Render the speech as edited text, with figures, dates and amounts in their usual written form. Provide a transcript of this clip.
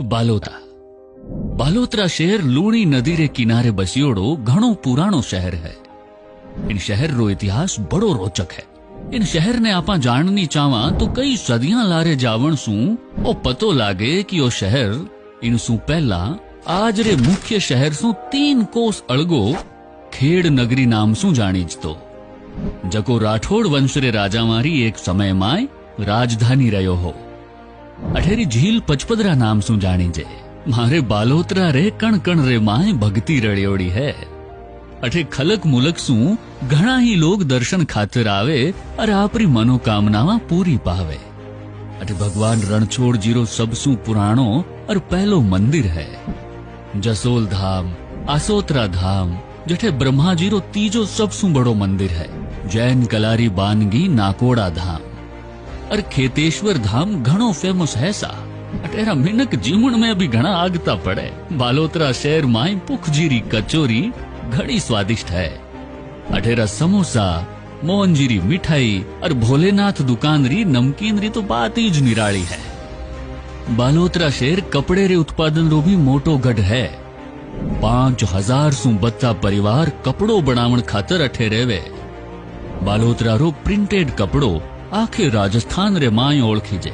बालोतरा बालोतरा शहर लूणी नदी रे किनारे बसियोड़ो घणो पुराणो शहर है। इन शहर रो इतिहास बड़ो रोचक है। इन शहर ने आपा जाननी चावा तो कई सदियां लारे जावण सू ओ पतो लागे कि ओ शहर इन सू पहला आज रे मुख्य शहर सू 3 कोस अळगो खेड़ नगरी नाम सू जाणीजतो, जको राठौड़ वंश रे राजा मारी एक समय माय राजधानी रह्यो हो। अठेरी झील पचपदरा नाम सू जाणीजे। मारे बालोतरा रे कण कण रे माय भक्ति रड़ियोड़ी है। अठे खलक मुलक सू घणा ही लोग दर्शन खातिर आवे और आपरी मनोकामनावा पूरी पावे। अठे भगवान रणछोड़ जीरो सबसू पुराणो और पहलो मंदिर है। जसोल धाम, आसोतरा धाम जठे ब्रह्मा जीरो तीजो सबसू बड़ो मंदिर है। जैन कलारी बानगी नाकोड़ा धाम और खेतेश्वर धाम घणो फेमस है सा। अटेरा मिनक जीवण में भी घणा आगता पड़े। बालोतरा शहर माई पुखजीरी कचोरी घड़ी स्वादिष्ट है। अठेरा समोसा, मोहनजीरी मिठाई और भोलेनाथ दुकान री नमकीन री तो बात ही निराली है। बालोतरा शहर कपड़े रे उत्पादन रो भी मोटो गढ़ है। 5000 सु बत्ता परिवार कपड़ो बनावण खातर अठे रेवे। बालोतरा रो प्रिंटेड कपड़ो आखे राजस्थान रे माय ओळखी जे।